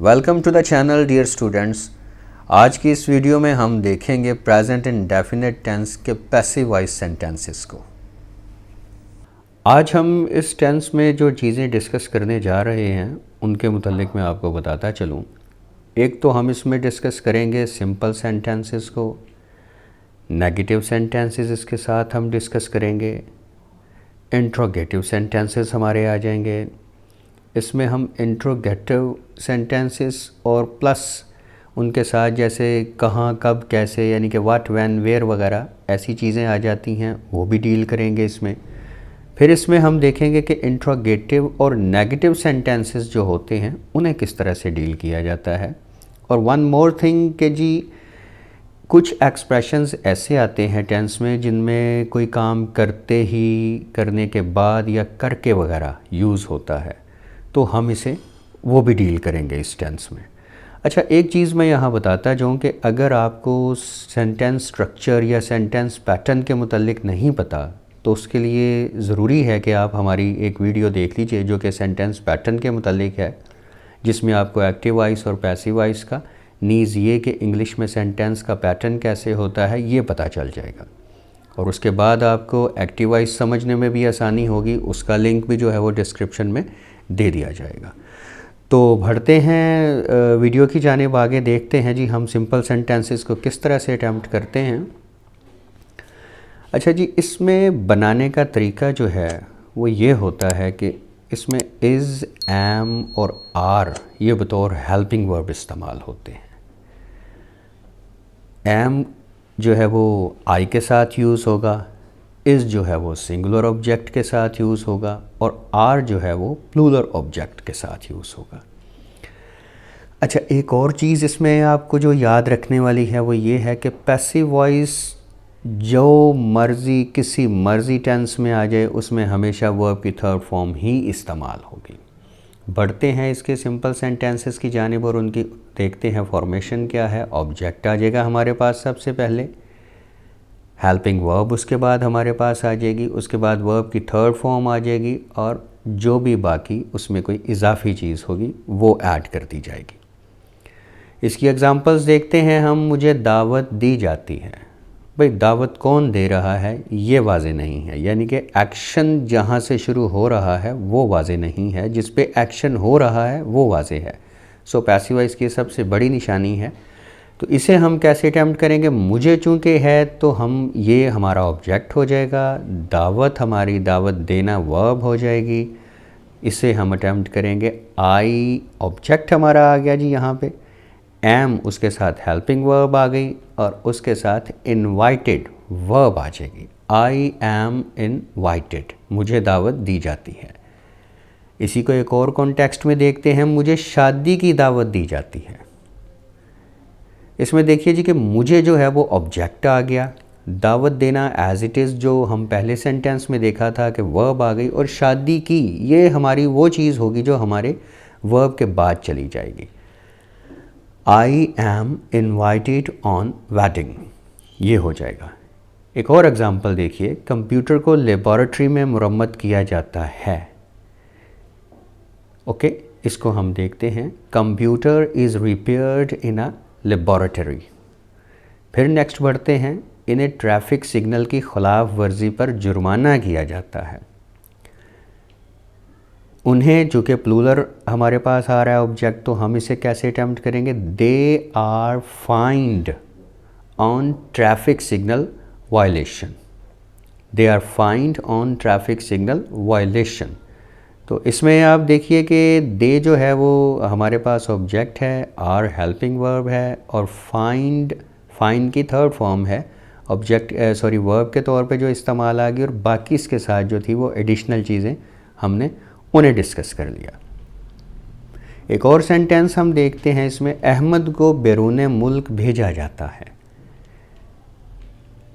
Welcome to the channel dear students. आज की इस वीडियो में हम देखेंगे प्रेजेंट इंडेफिनिट टेंस के पैसिव वॉइस सेंटेंसेस को। आज हम इस टेंस में जो चीज़ें डिस्कस करने जा रहे हैं उनके मुतालिक मैं आपको बताता चलूँ। एक तो हम इसमें डिस्कस करेंगे सिंपल सेंटेंसेस को, नेगेटिव सेंटेंसेस इसके साथ हम डिस्कस करेंगे, इंट्रोगेटिव सेंटेंसेस हमारे आ जाएंगे। इसमें हम इंट्रोगेटिव सेंटेंसेस और प्लस उनके साथ जैसे कहाँ, कब, कैसे, यानी कि व्हाट, व्हेन, वेयर वगैरह ऐसी चीज़ें आ जाती हैं, वो भी डील करेंगे इसमें। फिर इसमें हम देखेंगे कि इंट्रोगेटिव और नेगेटिव सेंटेंसेस जो होते हैं उन्हें किस तरह से डील किया जाता है। और वन मोर थिंग कि जी कुछ एक्सप्रेशंस ऐसे आते हैं टेंस में जिनमें कोई काम करते ही, करने के बाद या करके वगैरह यूज़ होता है, तो हम इसे वो भी डील करेंगे इस टेंस में। अच्छा, एक चीज़ मैं यहाँ बताता जाऊँ कि अगर आपको सेंटेंस स्ट्रक्चर या सेंटेंस पैटर्न के मुतालिक नहीं पता तो उसके लिए ज़रूरी है कि आप हमारी एक वीडियो देख लीजिए जो कि सेंटेंस पैटर्न के मुतालिक है, जिसमें आपको एक्टिव वॉइस और पैसिव वॉइस का, नीज़ ये कि इंग्लिश में सेंटेंस का पैटर्न कैसे होता है ये पता चल जाएगा। और उसके बाद आपको एक्टिव वॉइस समझने में भी आसानी होगी। उसका लिंक भी जो है वो डिस्क्रिप्शन में दे दिया जाएगा। तो बढ़ते हैं वीडियो की जानिब, आगे देखते हैं जी हम सिंपल सेंटेंसेस को किस तरह से अटैम्प्ट करते हैं। अच्छा जी, इसमें बनाने का तरीका जो है वो ये होता है कि इसमें इज़, एम और आर ये बतौर हेल्पिंग वर्ब इस्तेमाल होते हैं। एम जो है वो आई के साथ यूज़ होगा, इज़ जो है वो सिंगुलर ऑब्जेक्ट के साथ यूज़ होगा और आर जो है वो प्लूरल ऑब्जेक्ट के साथ यूज़ होगा। अच्छा, एक और चीज़ इसमें आपको जो याद रखने वाली है वो ये है कि पैसिव वॉइस जो मर्ज़ी किसी मर्ज़ी टेंस में आ जाए उसमें हमेशा वर्ब की थर्ड फॉर्म ही इस्तेमाल होगी। बढ़ते हैं इसके सिंपल सेंटेंसेस की जानिब और उनकी देखते हैं फॉर्मेशन क्या है। ऑब्जेक्ट आ जाएगा हमारे पास सबसे पहले, हेल्पिंग वर्ब उसके बाद हमारे पास आ जाएगी, उसके बाद वर्ब की थर्ड फॉर्म आ जाएगी और जो भी बाकी उसमें कोई इजाफी चीज़ होगी वो ऐड कर दी जाएगी। इसकी एग्जांपल्स देखते हैं हम। मुझे दावत दी जाती है। भाई दावत कौन दे रहा है ये वाज़े नहीं है, यानी कि एक्शन जहाँ से शुरू हो रहा है वो वाज़े नहीं है, जिस पे एक्शन हो रहा है वो वाज़े है। सो पैसिव वॉइस की सबसे बड़ी निशानी है। तो इसे हम कैसे अटैम्प्ट करेंगे? मुझे चूँकि है तो हम ये हमारा ऑब्जेक्ट हो जाएगा, दावत हमारी दावत देना वर्ब हो जाएगी। इसे हम अटैम्प्ट करेंगे। आई ऑब्जेक्ट हमारा आ गया जी यहाँ पे, एम उसके साथ हेल्पिंग वर्ब आ गई और उसके साथ इनवाइटेड वर्ब आ जाएगी। आई एम इनवाइटेड, मुझे दावत दी जाती है। इसी को एक और कॉन्टेक्स्ट में देखते हैं। मुझे शादी की दावत दी जाती है। इसमें देखिए जी कि मुझे जो है वो ऑब्जेक्ट आ गया, दावत देना एज इट इज़ जो हम पहले सेंटेंस में देखा था कि वर्ब आ गई, और शादी की ये हमारी वो चीज़ होगी जो हमारे वर्ब के बाद चली जाएगी। I am invited on wedding, ये हो जाएगा। एक और एग्जांपल देखिए। कंप्यूटर को लेबॉरेटरी में मुरम्मत किया जाता है। ओके, इसको हम देखते हैं। Computer is repaired in a laboratory. फिर नेक्स्ट बढ़ते हैं। इन्हें ट्रैफिक सिग्नल की खिलाफ वर्जी पर जुर्माना किया जाता है। उन्हें, जो कि प्लूरल हमारे पास आ रहा है ऑब्जेक्ट, तो हम इसे कैसे अटैम्प्ट करेंगे? They are fined on traffic signal violation. They are fined on traffic signal violation. तो इसमें आप देखिए कि दे जो है वो हमारे पास ऑब्जेक्ट है, आर हेल्पिंग वर्ब है और फाइंड की थर्ड फॉर्म है ऑब्जेक्ट वर्ब के तौर पे जो इस्तेमाल आ गई, और बाकी इसके साथ जो थी वो एडिशनल चीज़ें हमने उन्हें डिस्कस कर लिया। एक और सेंटेंस हम देखते हैं इसमें। अहमद को बैरून मुल्क भेजा जाता है।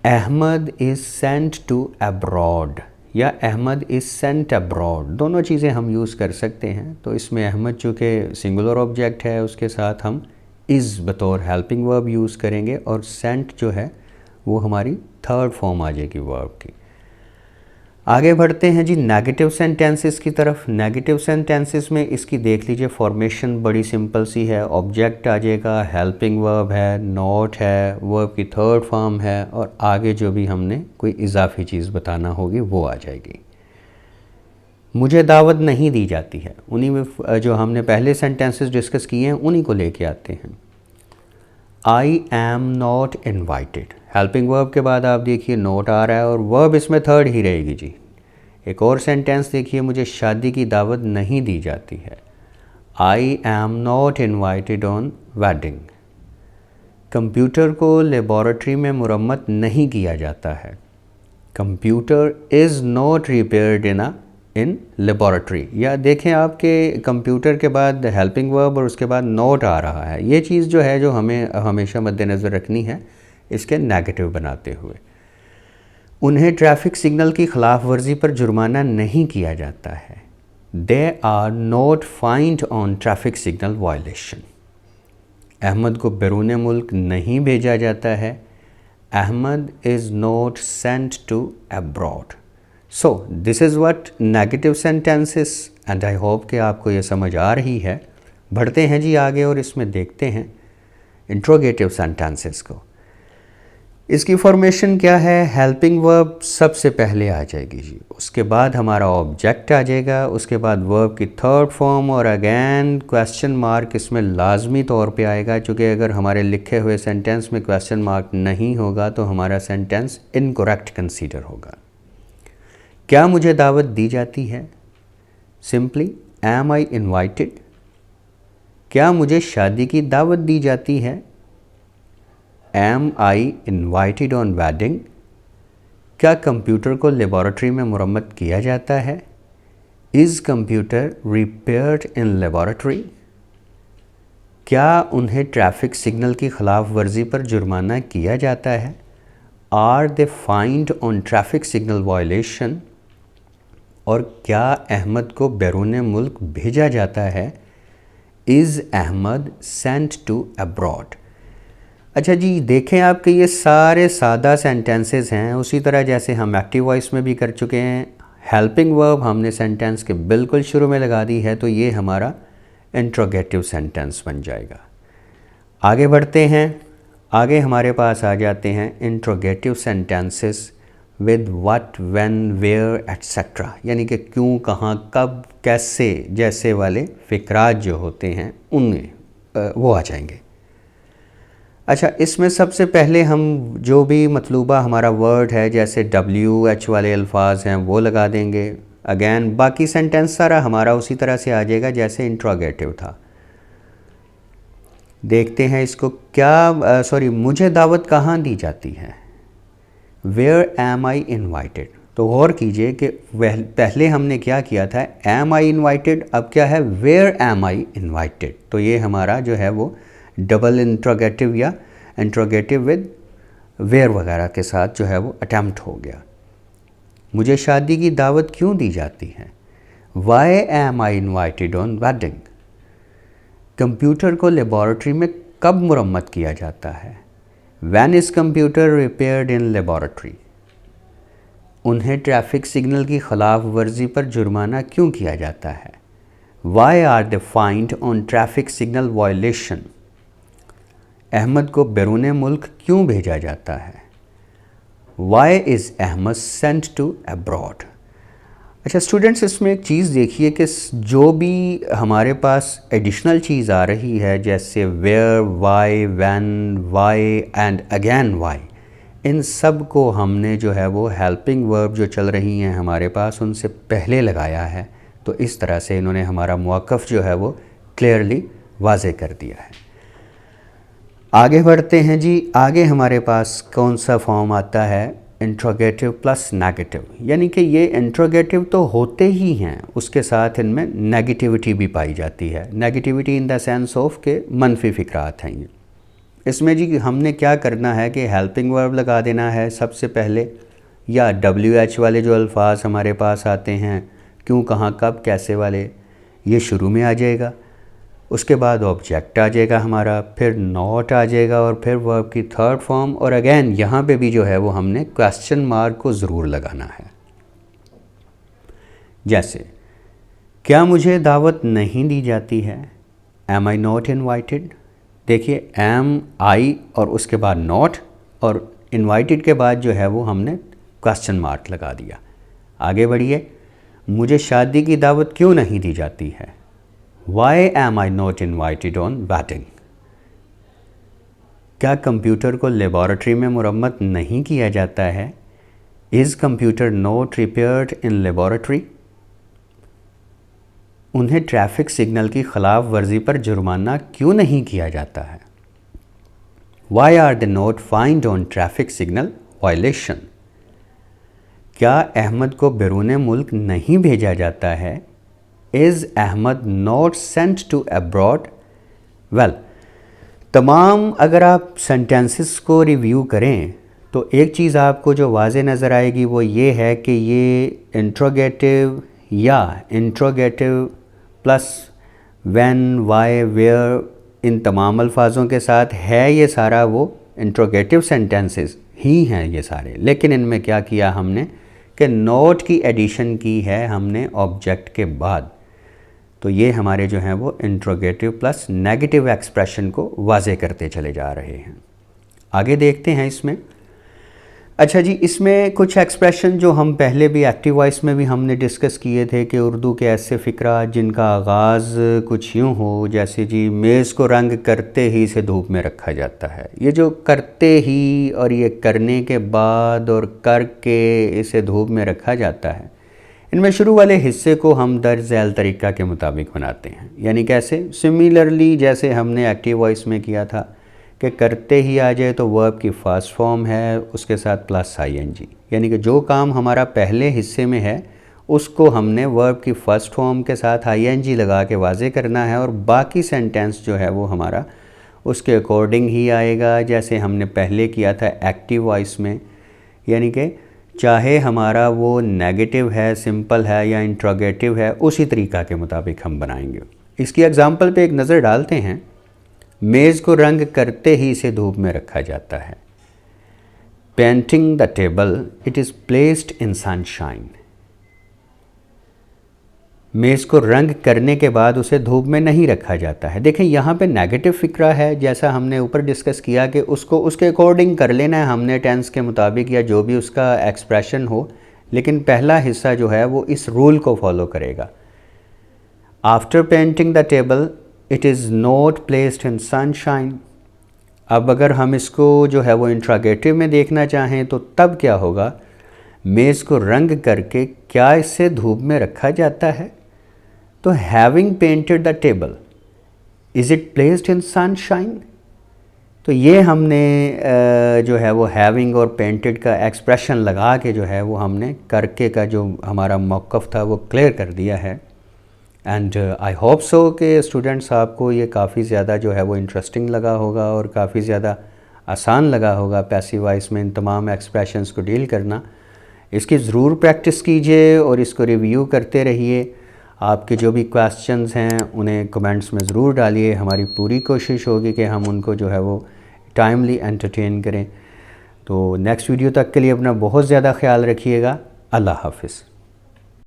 Ahmed is sent to abroad या अहमद इज़ सेंट अब्रॉड, दोनों चीज़ें हम यूज़ कर सकते हैं। तो इसमें अहमद चूँकि सिंगुलर ऑब्जेक्ट है उसके साथ हम इज़ बतौर हेल्पिंग वर्ब यूज़ करेंगे और सेंट जो है वो हमारी थर्ड फॉर्म आ जाएगी वर्ब की। आगे बढ़ते हैं जी नेगेटिव सेंटेंसेस की तरफ। नेगेटिव सेंटेंसेस में इसकी देख लीजिए फॉर्मेशन बड़ी सिंपल सी है। ऑब्जेक्ट आ जाएगा, हेल्पिंग वर्ब है, नॉट है, वर्ब की थर्ड फॉर्म है और आगे जो भी हमने कोई इजाफी चीज़ बताना होगी वो आ जाएगी। मुझे दावत नहीं दी जाती है, उन्हीं में जो हमने पहले सेंटेंसेस डिस्कस किए हैं उन्हीं को लेके आते हैं। I am not invited, helping verb के बाद आप देखिए नॉट आ रहा है और वर्ब इसमें थर्ड ही रहेगी जी। एक और सेंटेंस देखिए, मुझे शादी की दावत नहीं दी जाती है। I am not invited on wedding. Computer को लेबॉरेटरी में मुरम्मत नहीं किया जाता है। Computer is not repaired in laboratory. या देखें आपके कंप्यूटर के बाद हेल्पिंग वर्ब और उसके बाद नॉट आ रहा है। ये चीज़ जो है जो हमें हमेशा मद्देनज़र रखनी है इसके नेगेटिव बनाते हुए। उन्हें ट्रैफिक सिग्नल की खिलाफ वर्जी पर जुर्माना नहीं किया जाता है। They are not fined on traffic signal violation. Ahmed को बैरून मुल्क नहीं भेजा जाता है। Ahmed is not sent to abroad. So this is what negative sentences and I hope कि आपको ये समझ आ रही है। बढ़ते हैं जी आगे और इसमें देखते हैं इंट्रोगेटिव सेंटेंसेस को। इसकी फॉर्मेशन क्या है? हेल्पिंग वर्ब सबसे पहले आ जाएगी जी, उसके बाद हमारा ऑब्जेक्ट आ जाएगा, उसके बाद वर्ब की थर्ड फॉर्म और अगेन क्वेश्चन मार्क इसमें लाजमी तौर पे आएगा, क्योंकि अगर हमारे लिखे हुए सेंटेंस में क्वेश्चन मार्क नहीं होगा तो हमारा सेंटेंस इनकरेक्ट कंसीडर होगा। क्या मुझे दावत दी जाती है? Simply am I invited. क्या मुझे शादी की दावत दी जाती है? Am I invited on wedding. क्या कंप्यूटर को लेबॉरेटरी में मुरम्मत किया जाता है? Is computer repaired in laboratory. क्या उन्हें ट्रैफिक सिग्नल की खिलाफ वर्जी पर जुर्माना किया जाता है? Are they fined on traffic signal violation. और क्या अहमद को बैरून मुल्क भेजा जाता है? Is Ahmed sent to abroad. अच्छा जी, देखें आपके ये सारे सादा सेंटेंसेस हैं, उसी तरह जैसे हम एक्टिव वॉइस में भी कर चुके हैं। हेल्पिंग वर्ब हमने सेंटेंस के बिल्कुल शुरू में लगा दी है, तो ये हमारा इंट्रोगेटिव सेंटेंस बन जाएगा। आगे बढ़ते हैं। आगे हमारे पास आ जाते हैं interrogative sentences with what, when, where etcetera, यानी कि क्यों, कहाँ, कब, कैसे जैसे वाले फ़िक्रात जो होते हैं उनमें वो आ जाएंगे। अच्छा, इसमें सबसे पहले हम जो भी मतलूबा हमारा वर्ड है, जैसे WH वाले अल्फाज हैं वो लगा देंगे। अगेन बाकी सेंटेंस सारा हमारा उसी तरह से आ जाएगा जैसे इंट्रोगेटिव था। देखते हैं इसको। क्या मुझे दावत कहाँ दी जाती है? Where am I invited. तो गौर कीजिए कि पहले हमने क्या किया था, एम आई इन्वाइटेड, अब क्या है, वेयर एम आई इन्वाइटेड। तो ये हमारा जो है वो डबल इंट्रोगेटिव या इंट्रोगेटिव विद वेयर वगैरह के साथ जो है वो अटैम्प्ट हो गया। मुझे शादी की दावत क्यों दी जाती है? Why am I invited on wedding. Computer को लेबॉरेटरी में कब मुरम्मत किया जाता है? When is computer repaired in laboratory. उन्हें ट्रैफिक सिग्नल की खिलाफ वर्जी पर जुर्माना क्यों किया जाता है? Why are they fined on traffic signal violation. Ahmed को बैरून मुल्क क्यों भेजा जाता है? Why is Ahmed sent to abroad. अच्छा स्टूडेंट्स, इसमें एक चीज़ देखिए कि जो भी हमारे पास एडिशनल चीज़ आ रही है, जैसे where, why, when, why and again why, इन सब को हमने जो है वो हेल्पिंग वर्ब जो चल रही हैं हमारे पास उनसे पहले लगाया है। तो इस तरह से इन्होंने हमारा मौक़िफ़ जो है वो क्लियरली वाज़े कर दिया है। आगे बढ़ते हैं जी। आगे हमारे पास कौन सा फॉर्म आता है? इंट्रोगेटिव प्लस नेगेटिव, यानी कि ये इंट्रोगेटिव तो होते ही हैं, उसके साथ इनमें नेगेटिविटी भी पाई जाती है। Negativity in the sense of के मनफी फ़िक्रात हैं ये। इसमें जी हमने क्या करना है कि हेल्पिंग वर्ब लगा देना है सबसे पहले, या WH वाले जो अल्फाज हमारे पास आते हैं, क्यों, कहाँ, कब, कैसे वाले, ये शुरू में आ जाएगा। उसके बाद ऑब्जेक्ट आ जाएगा हमारा, फिर नॉट आ जाएगा और फिर वर्ब की थर्ड फॉर्म। और अगेन यहाँ पे भी जो है वो हमने क्वेश्चन मार्क को ज़रूर लगाना है। जैसे क्या मुझे दावत नहीं दी जाती है, एम आई नॉट इन्वाइटेड। देखिए एम आई और उसके बाद नॉट और इन्वाइटेड के बाद जो है वो हमने क्वेश्चन मार्क लगा दिया। आगे बढ़िए, मुझे शादी की दावत क्यों नहीं दी जाती है, why am I not invited on wedding. क्या कंप्यूटर को लेबॉरेटरी में मुरम्मत नहीं किया जाता है, is computer not repaired in laboratory. उन्हें ट्रैफिक सिग्नल की खिलाफ वर्जी पर जुर्माना क्यों नहीं किया जाता है, why are they not fined on traffic signal violation. क्या अहमद को बैरून मुल्क नहीं भेजा जाता है, is Ahmed not sent to abroad. Well, तमाम अगर आप सेंटेंसेस को रिव्यू करें तो एक चीज़ आपको जो वाज़े नज़र आएगी वो ये है कि ये इंट्रोगेटिव या interrogative plus when, why, where इन तमाम अल्फाजों के साथ है। ये सारा वो इंट्रोगेटिव सेंटेंसेस ही हैं ये सारे, लेकिन इनमें क्या किया हमने कि नोट की एडिशन की है हमने ऑब्जेक्ट के बाद। तो ये हमारे जो हैं वो इंट्रोगेटिव प्लस नेगेटिव एक्सप्रेशन को वाज़े करते चले जा रहे हैं। आगे देखते हैं इसमें। अच्छा जी, इसमें कुछ एक्सप्रेशन जो हम पहले भी एक्टिव वॉइस में भी हमने डिस्कस किए थे कि उर्दू के ऐसे फ़िक्रा जिनका आगाज़ कुछ यूँ हो, जैसे जी मेज़ को रंग करते ही इसे धूप में रखा जाता है। ये जो करते ही और ये करने के बाद और करके इसे धूप में रखा जाता है, इनमें शुरू वाले हिस्से को हम दर्ज झैल तरीक़ा के मुताबिक बनाते हैं। यानी कैसे, सिमिलरली जैसे हमने एक्टिव वॉइस में किया था कि करते ही आ जाए तो वर्ब की फर्स्ट फॉर्म है, उसके साथ प्लस आईएनजी, यानी कि जो काम हमारा पहले हिस्से में है उसको हमने वर्ब की फर्स्ट फॉर्म के साथ आईएनजी लगा के वाज़े करना है, और बाकी सेंटेंस जो है वो हमारा उसके अकॉर्डिंग ही आएगा जैसे हमने पहले किया था एक्टिव वॉइस में। यानी कि चाहे हमारा वो नेगेटिव है, सिंपल है या इंट्रोगेटिव है, उसी तरीक़ा के मुताबिक हम बनाएंगे। इसकी एग्ज़ाम्पल पे एक नज़र डालते हैं। मेज़ को रंग करते ही इसे धूप में रखा जाता है। Painting the table, it is placed in sunshine. मेज़ को रंग करने के बाद उसे धूप में नहीं रखा जाता है। देखें यहाँ पे नेगेटिव फ़िक्रा है, जैसा हमने ऊपर डिस्कस किया कि उसको उसके अकॉर्डिंग कर लेना है हमने, टेंस के मुताबिक या जो भी उसका एक्सप्रेशन हो, लेकिन पहला हिस्सा जो है वो इस रूल को फॉलो करेगा। After painting the table it is not placed in sunshine. अब अगर हम इसको जो है वो इंट्रोगेटिव में देखना चाहें तो तब क्या होगा, मेज़ को रंग करके क्या इसे धूप में रखा जाता है। तो having painted the table, is it placed in sunshine. तो ये हमने जो है वो हैविंग और पेंटेड का एक्सप्रेशन लगा के जो है वो हमने करके का जो हमारा मौक़िफ़ था वो क्लियर कर दिया है। एंड आई होप सो कि स्टूडेंट्स आपको ये काफ़ी ज़्यादा जो है वो इंटरेस्टिंग लगा होगा और काफ़ी ज़्यादा आसान लगा होगा पैसिव वॉइस में इन तमाम एक्सप्रेशंस को डील करना। इसकी ज़रूर प्रैक्टिस कीजिए और इसको रिव्यू करते रहिए। आपके जो भी क्वेश्चंस हैं उन्हें कमेंट्स में ज़रूर डालिए। हमारी पूरी कोशिश होगी कि हम उनको जो है वो टाइमली एंटरटेन करें। तो नेक्स्ट वीडियो तक के लिए अपना बहुत ज़्यादा ख्याल रखिएगा। अल्लाह हाफ़िज़।